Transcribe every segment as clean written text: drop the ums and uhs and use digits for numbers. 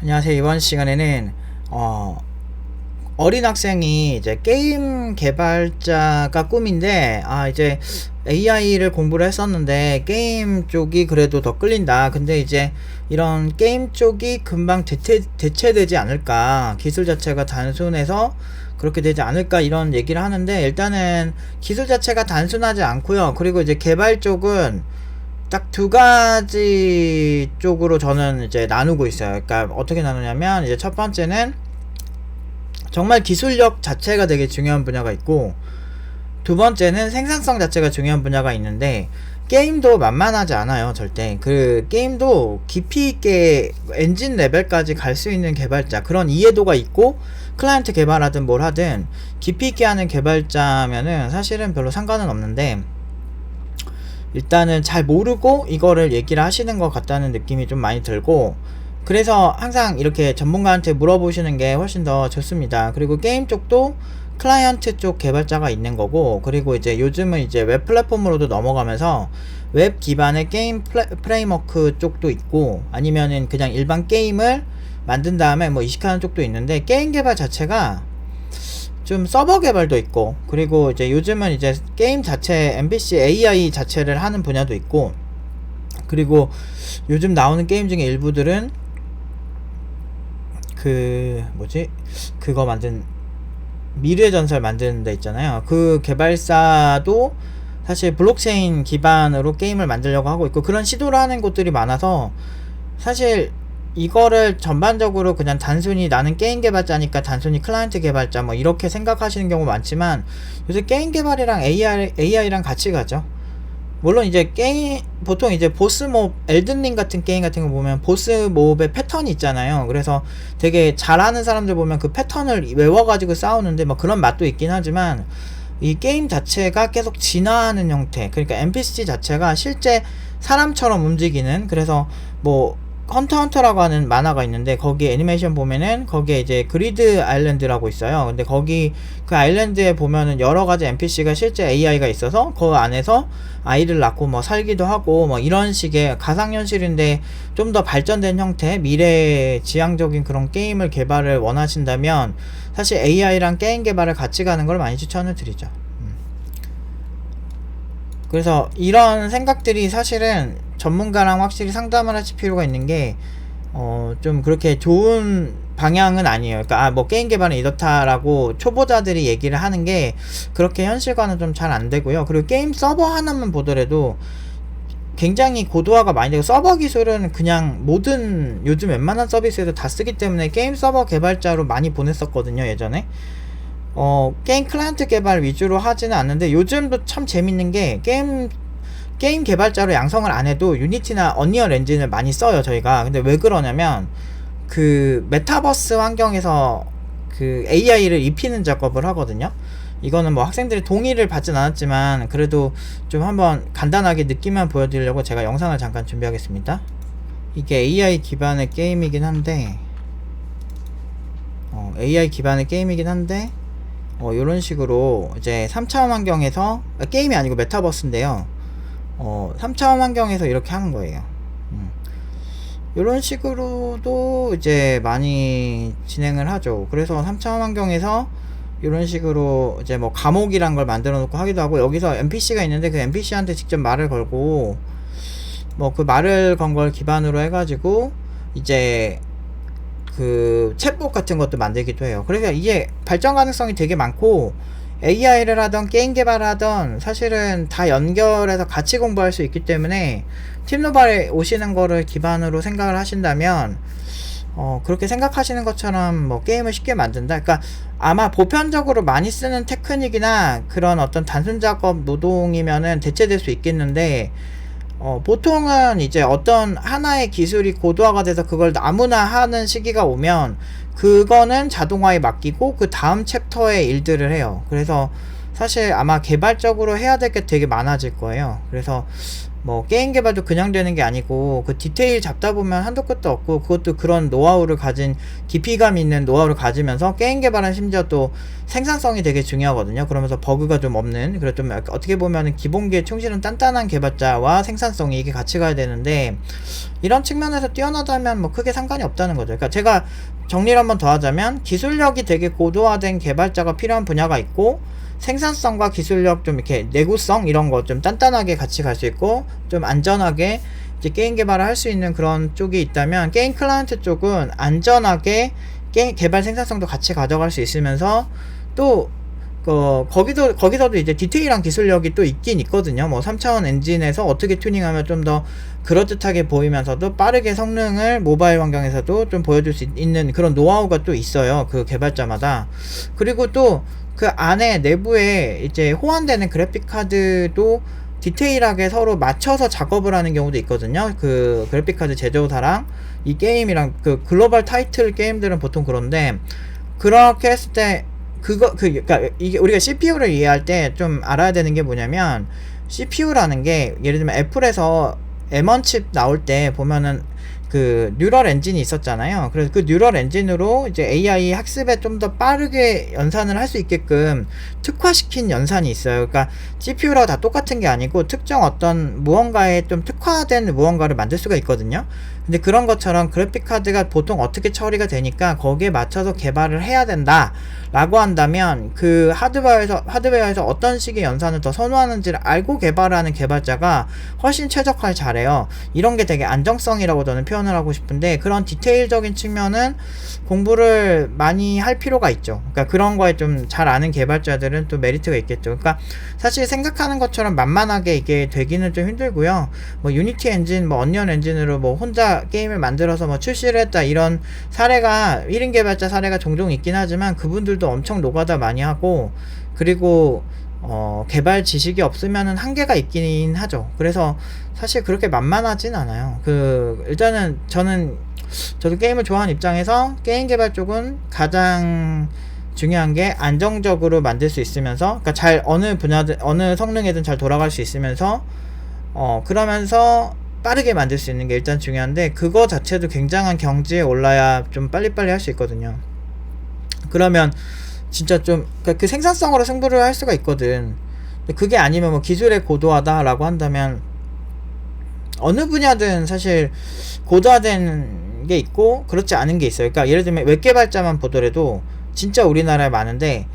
안녕하세요. 이번 시간에는 어린 학생이 이제 게임 개발자가 꿈인데 이제 AI를 공부를 했었는데 게임 쪽이 그래도 더 끌린다. 근데 이제 이런 게임 쪽이 금방 대체되지 않을까, 기술 자체가 단순해서 그렇게 되지 않을까, 이런 얘기를 하는데, 일단은 기술 자체가 단순하지 않고요. 그리고 이제 개발 쪽은 딱 두 가지 쪽으로 저는 이제 나누고 있어요. 그러니까 어떻게 나누냐면, 이제 첫 번째는 정말 기술력 자체가 되게 중요한 분야가 있고, 두 번째는 생산성 자체가 중요한 분야가 있는데, 게임도 만만하지 않아요. 절대. 그 게임도 깊이 있게 엔진 레벨까지 갈 수 있는 개발자, 그런 이해도가 있고, 클라이언트 개발하든 뭘 하든 깊이 있게 하는 개발자면은 사실은 별로 상관은 없는데, 일단은 잘 모르고 이거를 얘기를 하시는 것 같다는 느낌이 좀 많이 들고, 그래서 항상 이렇게 전문가한테 물어보시는 게 훨씬 더 좋습니다. 그리고 게임 쪽도 클라이언트 쪽 개발자가 있는 거고, 그리고 이제 요즘은 이제 웹 플랫폼으로도 넘어가면서 웹 기반의 게임 프레임워크 쪽도 있고, 아니면은 그냥 일반 게임을 만든 다음에 뭐 이식하는 쪽도 있는데, 게임 개발 자체가 좀 서버 개발도 있고, 그리고 이제 요즘은 이제 게임 자체 MVC AI 자체를 하는 분야도 있고, 그리고 요즘 나오는 게임 중에 일부들은 그 뭐지, 그거 만든 미래의 전설 만드는 데 있잖아요. 그 개발사도 사실 블록체인 기반으로 게임을 만들려고 하고 있고, 그런 시도를 하는 곳들이 많아서, 사실 이거를 전반적으로 그냥 단순히 나는 게임 개발자니까 단순히 클라이언트 개발자 뭐 이렇게 생각하시는 경우 많지만, 요새 게임 개발이랑 AI랑 같이 가죠. 물론 이제 게임, 보통 이제 보스몹, 엘든링 같은 게임 같은 거 보면 보스몹의 패턴이 있잖아요. 그래서 되게 잘하는 사람들 보면 그 패턴을 외워가지고 싸우는데 뭐 그런 맛도 있긴 하지만, 이 게임 자체가 계속 진화하는 형태, 그러니까 NPC 자체가 실제 사람처럼 움직이는, 그래서 뭐 헌터헌터라고 하는 만화가 있는데, 거기 애니메이션 보면은 거기에 이제 그리드 아일랜드라고 있어요. 근데 거기 그 아일랜드에 보면은 여러가지 NPC가 실제 AI가 있어서 그 안에서 아이를 낳고 뭐 살기도 하고, 뭐 이런 식의 가상현실인데 좀 더 발전된 형태, 미래 지향적인 그런 게임을 개발을 원하신다면 사실 AI랑 게임 개발을 같이 가는 걸 많이 추천을 드리죠. 그래서 이런 생각들이 사실은 전문가랑 확실히 상담을 하실 필요가 있는 게, 좀 그렇게 좋은 방향은 아니에요. 그러니까 뭐 게임 개발은 이렇다라고 초보자들이 얘기를 하는 게 그렇게 현실과는 좀 잘 안 되고요. 그리고 게임 서버 하나만 보더라도 굉장히 고도화가 많이 되고, 서버 기술은 그냥 모든 요즘 웬만한 서비스에도 다 쓰기 때문에 게임 서버 개발자로 많이 보냈었거든요, 예전에. 게임 클라이언트 개발 위주로 하지는 않는데, 요즘도 참 재밌는 게, 게임 개발자로 양성을 안 해도 유니티나 언리얼 엔진을 많이 써요, 저희가. 근데 왜 그러냐면, 그 메타버스 환경에서 그 AI를 입히는 작업을 하거든요. 이거는 뭐 학생들이 동의를 받진 않았지만, 그래도 좀 한번 간단하게 느낌만 보여드리려고 제가 영상을 잠깐 준비하겠습니다. 이게 AI 기반의 게임이긴 한데, 요런 식으로 이제 3차원 환경에서, 게임이 아니고 메타버스인데요. 3차원 환경에서 이렇게 하는 거예요. 요런 식으로도 이제 많이 진행을 하죠. 그래서 3차원 환경에서 이런 식으로 이제 뭐 감옥이란 걸 만들어 놓고 하기도 하고, 여기서 NPC가 있는데 그 NPC한테 직접 말을 걸고, 뭐 그 말을 건 걸 기반으로 해가지고 이제 그 챗봇 같은 것도 만들기도 해요. 그래서 이게 발전 가능성이 되게 많고, AI를 하던 게임 개발을 하던 사실은 다 연결해서 같이 공부할 수 있기 때문에, 팀노바에 오시는 거를 기반으로 생각을 하신다면 그렇게 생각하시는 것처럼 뭐 게임을 쉽게 만든다, 그러니까 아마 보편적으로 많이 쓰는 테크닉이나 그런 어떤 단순 작업 노동이면은 대체될 수 있겠는데, 보통은 이제 어떤 하나의 기술이 고도화가 돼서 그걸 아무나 하는 시기가 오면 그거는 자동화에 맡기고 그 다음 챕터의 일들을 해요. 그래서 사실 아마 개발적으로 해야 될 게 되게 많아질 거예요. 그래서 뭐 게임 개발도 그냥 되는 게 아니고 그 디테일 잡다 보면 한도 끝도 없고, 그것도 그런 노하우를 가진, 깊이감 있는 노하우를 가지면서 게임 개발은 심지어 또 생산성이 되게 중요하거든요. 그러면서 버그가 좀 없는, 그래 좀 어떻게 보면은 기본기에 충실한 단단한 개발자와 생산성이 이게 같이 가야 되는데, 이런 측면에서 뛰어나다면 뭐 크게 상관이 없다는 거죠. 그러니까 제가 정리를 한번 더 하자면, 기술력이 되게 고도화된 개발자가 필요한 분야가 있고, 생산성과 기술력, 좀 이렇게 내구성 이런 거 좀 단단하게 같이 갈 수 있고, 좀 안전하게 이제 게임 개발을 할 수 있는 그런 쪽이 있다면, 게임 클라이언트 쪽은 안전하게 게임 개발 생산성도 같이 가져갈 수 있으면서, 또 거기서도 이제 디테일한 기술력이 또 있긴 있거든요. 뭐 3차원 엔진에서 어떻게 튜닝하면 좀 더 그럴듯하게 보이면서도 빠르게 성능을 모바일 환경에서도 좀 보여줄 수 있는 그런 노하우가 또 있어요, 그 개발자마다. 그리고 또 그 안에 내부에 이제 호환되는 그래픽 카드도 디테일하게 서로 맞춰서 작업을 하는 경우도 있거든요. 그 그래픽 카드 제조사랑 이 게임이랑, 그 글로벌 타이틀 게임들은 보통 그런데, 그렇게 했을 때 그러니까 이게 우리가 CPU를 이해할 때 좀 알아야 되는 게 뭐냐면, CPU라는 게 예를 들면 애플에서 M1 칩 나올 때 보면은 그 뉴럴 엔진이 있었잖아요. 그래서 그 뉴럴 엔진으로 이제 AI 학습에 좀 더 빠르게 연산을 할 수 있게끔 특화시킨 연산이 있어요. 그러니까 CPU랑 다 똑같은 게 아니고 특정 어떤 무언가에 좀 특화된 무언가를 만들 수가 있거든요. 근데 그런 것처럼 그래픽 카드가 보통 어떻게 처리가 되니까 거기에 맞춰서 개발을 해야 된다 라고 한다면, 그 하드웨어에서 어떤 식의 연산을 더 선호하는지를 알고 개발하는 개발자가 훨씬 최적화를 잘해요. 이런 게 되게 안정성이라고 저는 표현을 하고 싶은데, 그런 디테일적인 측면은 공부를 많이 할 필요가 있죠. 그러니까 그런 거에 좀 잘 아는 개발자들은 또 메리트가 있겠죠. 그러니까 사실 생각하는 것처럼 만만하게 이게 되기는 좀 힘들고요. 뭐 유니티 엔진, 뭐 언리얼 엔진으로 뭐 혼자 게임을 만들어서 뭐 출시를 했다, 이런 사례가 1인 개발자 사례가 종종 있긴 하지만, 그분들도 엄청 노가다 많이 하고, 그리고 개발 지식이 없으면은 한계가 있긴 하죠. 그래서 사실 그렇게 만만하진 않아요. 일단은 저도 게임을 좋아하는 입장에서 게임 개발 쪽은 가장 중요한 게 안정적으로 만들 수 있으면서, 그러니까 어느 분야든 어느 성능에든 잘 돌아갈 수 있으면서, 그러면서 빠르게 만들 수 있는 게 일단 중요한데, 그거 자체도 굉장한 경지에 올라야 좀 빨리빨리 할 수 있거든요. 그러면 진짜 좀 그 생산성으로 승부를 할 수가 있거든. 근데 그게 아니면 뭐 기술의 고도화다라고 한다면, 어느 분야든 사실 고도화된 게 있고 그렇지 않은 게 있어요. 그러니까 예를 들면 웹개발자만 보더라도 진짜 우리나라에 많은데,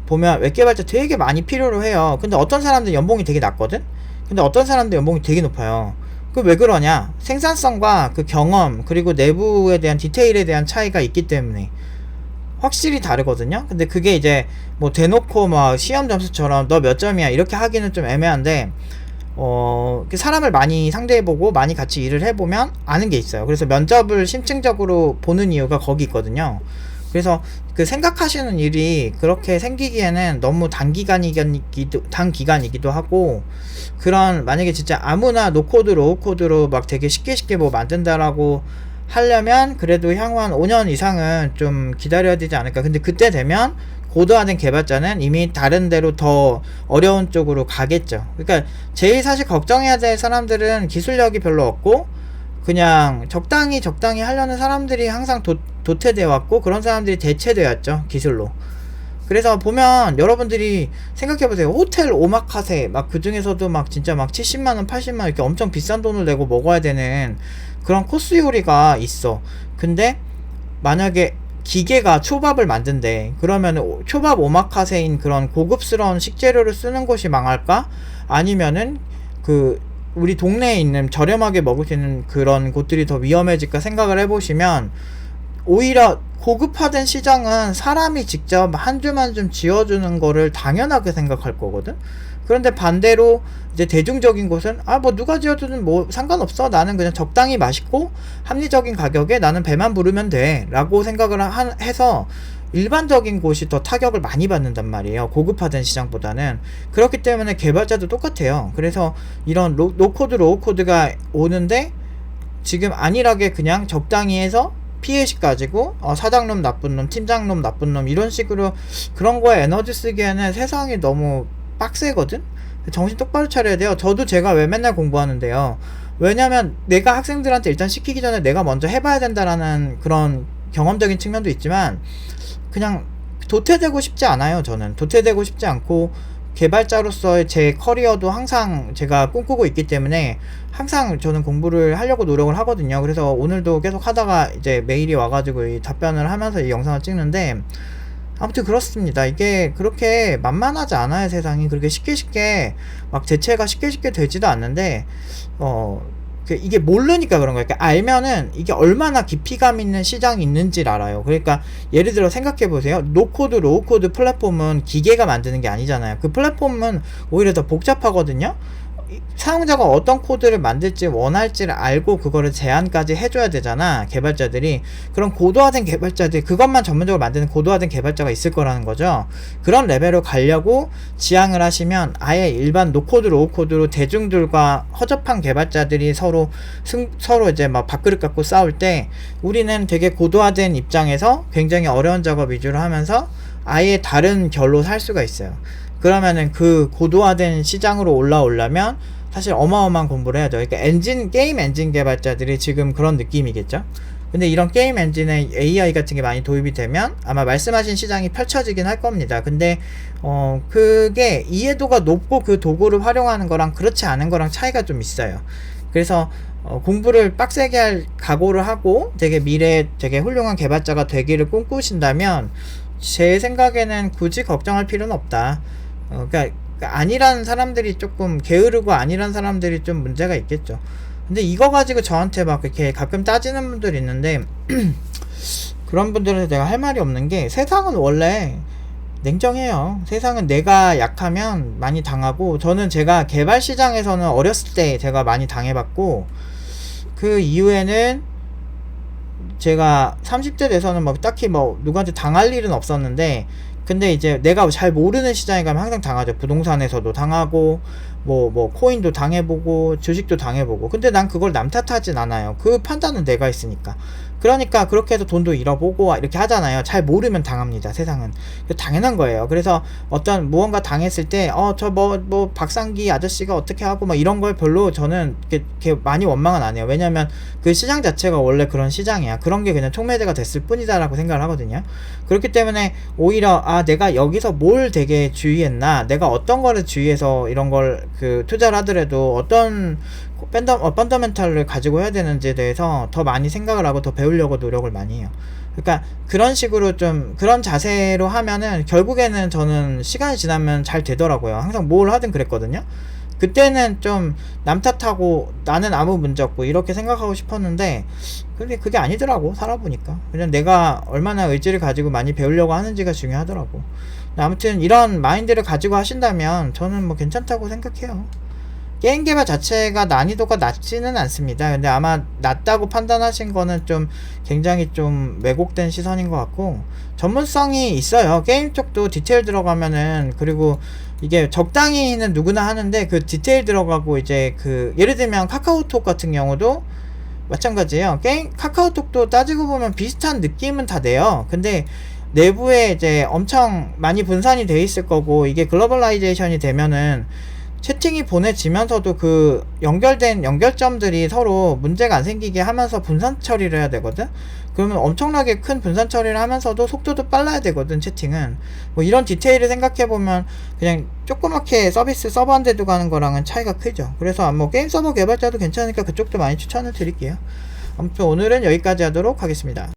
보면 웹개발자 되게 많이 필요로 해요. 근데 어떤 사람들 연봉이 되게 낮거든? 근데 어떤 사람들 연봉이 되게 높아요. 그 왜 그러냐? 생산성과 그 경험, 그리고 내부에 대한 디테일에 대한 차이가 있기 때문에 확실히 다르거든요. 근데 그게 이제 뭐 대놓고 막 시험 점수처럼 너 몇 점이야 이렇게 하기는 좀 애매한데, 사람을 많이 상대해보고 많이 같이 일을 해보면 아는 게 있어요. 그래서 면접을 심층적으로 보는 이유가 거기 있거든요. 그래서 그 생각하시는 일이 그렇게 생기기에는 너무 단기간이기도 하고, 그런 만약에 진짜 아무나 노코드 로우코드로 막 되게 쉽게 뭐 만든다라고 하려면 그래도 향후 한 5년 이상은 좀 기다려야 되지 않을까. 근데 그때 되면 고도화된 개발자는 이미 다른 데로 더 어려운 쪽으로 가겠죠. 그러니까 제일 사실 걱정해야 될 사람들은 기술력이 별로 없고 그냥 적당히 하려는 사람들이 항상 도태되어 왔고, 그런 사람들이 대체되었죠, 기술로. 그래서 보면 여러분들이 생각해보세요. 호텔 오마카세 막 그 중에서도 막 진짜 막 70만원 80만원 이렇게 엄청 비싼 돈을 내고 먹어야 되는 그런 코스 요리가 있어. 근데 만약에 기계가 초밥을 만든대, 그러면 초밥 오마카세인 그런 고급스러운 식재료를 쓰는 곳이 망할까? 아니면은 우리 동네에 있는 저렴하게 먹을 수 있는 그런 곳들이 더 위험해질까 생각을 해보시면, 오히려 고급화된 시장은 사람이 직접 한 줌 한 줌 지어주는 거를 당연하게 생각할 거거든. 그런데 반대로 이제 대중적인 곳은 뭐 누가 지어주든 뭐 상관없어, 나는 그냥 적당히 맛있고 합리적인 가격에 나는 배만 부르면 돼 라고 생각을 해서 일반적인 곳이 더 타격을 많이 받는단 말이에요, 고급화된 시장보다는. 그렇기 때문에 개발자도 똑같아요. 그래서 이런 노코드 로우코드가 오는데, 지금 안일하게 그냥 적당히 해서 피해식 가지고 사장놈 나쁜 놈, 팀장놈 나쁜 놈 이런 식으로 그런 거에 에너지 쓰기에는 세상이 너무 빡세거든. 정신 똑바로 차려야 돼요. 저도 제가 왜 맨날 공부하는데요. 왜냐면 내가 학생들한테 일단 시키기 전에 내가 먼저 해봐야 된다라는 그런 경험적인 측면도 있지만, 그냥 도태되고 싶지 않아요. 저는 도태되고 싶지 않고, 개발자로서의 제 커리어도 항상 제가 꿈꾸고 있기 때문에 항상 저는 공부를 하려고 노력을 하거든요. 그래서 오늘도 계속 하다가 이제 메일이 와가지고 이 답변을 하면서 이 영상을 찍는데, 아무튼 그렇습니다. 이게 그렇게 만만하지 않아요. 세상이 그렇게 쉽게 막 대체가 쉽게 되지도 않는데, 이게 모르니까 그런 거예요. 그러니까 알면은 이게 얼마나 깊이감 있는 시장이 있는지를 알아요. 그러니까 예를 들어 생각해 보세요. 노코드, 로우코드 플랫폼은 기계가 만드는 게 아니잖아요. 그 플랫폼은 오히려 더 복잡하거든요. 사용자가 어떤 코드를 만들지 원할지를 알고 그거를 제안까지 해줘야 되잖아, 개발자들이. 그런 고도화된 개발자들이, 그것만 전문적으로 만드는 고도화된 개발자가 있을 거라는 거죠. 그런 레벨로 가려고 지향을 하시면 아예 일반 노코드, 로우코드로 대중들과 허접한 개발자들이 서로 이제 막 밥그릇 갖고 싸울 때, 우리는 되게 고도화된 입장에서 굉장히 어려운 작업 위주로 하면서 아예 다른 결로 살 수가 있어요. 그러면은 그 고도화된 시장으로 올라오려면 사실 어마어마한 공부를 해야죠. 그러니까 게임 엔진 개발자들이 지금 그런 느낌이겠죠. 근데 이런 게임 엔진에 AI 같은 게 많이 도입이 되면 아마 말씀하신 시장이 펼쳐지긴 할 겁니다. 근데 그게 이해도가 높고 그 도구를 활용하는 거랑 그렇지 않은 거랑 차이가 좀 있어요. 그래서 공부를 빡세게 할 각오를 하고 되게 미래에 되게 훌륭한 개발자가 되기를 꿈꾸신다면 제 생각에는 굳이 걱정할 필요는 없다. 그러니까 아니란 사람들이 조금 게으르고 아니란 사람들이 좀 문제가 있겠죠. 근데 이거 가지고 저한테 막 이렇게 가끔 따지는 분들이 있는데 그런 분들한테 내가 할 말이 없는 게, 세상은 원래 냉정해요. 세상은 내가 약하면 많이 당하고, 저는 제가 개발 시장에서는 어렸을 때 제가 많이 당해봤고, 그 이후에는 제가 30대 돼서는 뭐 딱히 뭐 누구한테 당할 일은 없었는데, 근데 이제 내가 잘 모르는 시장에 가면 항상 당하죠. 부동산에서도 당하고 뭐 코인도 당해보고 주식도 당해보고. 근데 난 그걸 남 탓하진 않아요. 그 판단은 내가 있으니까. 그러니까 그렇게 해서 돈도 잃어보고 이렇게 하잖아요. 잘 모르면 당합니다, 세상은. 당연한 거예요. 그래서 어떤 무언가 당했을 때 저 뭐 박상기 아저씨가 어떻게 하고 막 이런 걸 별로 저는 이렇게 많이 원망은 안 해요. 왜냐면 그 시장 자체가 원래 그런 시장이야. 그런 게 그냥 촉매제가 됐을 뿐이다라고 생각을 하거든요. 그렇기 때문에 오히려 내가 여기서 뭘 되게 주의했나, 내가 어떤 거를 주의해서 이런 걸 투자를 하더라도 어떤 펀더멘탈을 가지고 해야 되는지에 대해서 더 많이 생각을 하고 더 배우려고 노력을 많이 해요. 그러니까 그런 식으로 좀 그런 자세로 하면은 결국에는 저는 시간이 지나면 잘 되더라고요. 항상 뭘 하든 그랬거든요. 그때는 좀 남 탓하고 나는 아무 문제 없고 이렇게 생각하고 싶었는데, 근데 그게 아니더라고, 살아보니까. 그냥 내가 얼마나 의지를 가지고 많이 배우려고 하는지가 중요하더라고. 아무튼 이런 마인드를 가지고 하신다면 저는 뭐 괜찮다고 생각해요. 게임 개발 자체가 난이도가 낮지는 않습니다. 근데 아마 낮다고 판단하신 거는 좀 굉장히 좀 왜곡된 시선인 것 같고, 전문성이 있어요. 게임 쪽도 디테일 들어가면은, 그리고 이게 적당히는 누구나 하는데 그 디테일 들어가고 이제 예를 들면 카카오톡 같은 경우도 마찬가지예요. 카카오톡도 따지고 보면 비슷한 느낌은 다 내요. 근데 내부에 이제 엄청 많이 분산이 돼 있을 거고, 이게 글로벌라이제이션이 되면은 채팅이 보내지면서도 그 연결된 연결점들이 서로 문제가 안 생기게 하면서 분산 처리를 해야 되거든. 그러면 엄청나게 큰 분산 처리를 하면서도 속도도 빨라야 되거든, 채팅은. 뭐 이런 디테일을 생각해보면 그냥 조그맣게 서버 한 대 두고 가는 거랑은 차이가 크죠. 그래서 뭐 게임 서버 개발자도 괜찮으니까 그쪽도 많이 추천을 드릴게요. 아무튼 오늘은 여기까지 하도록 하겠습니다.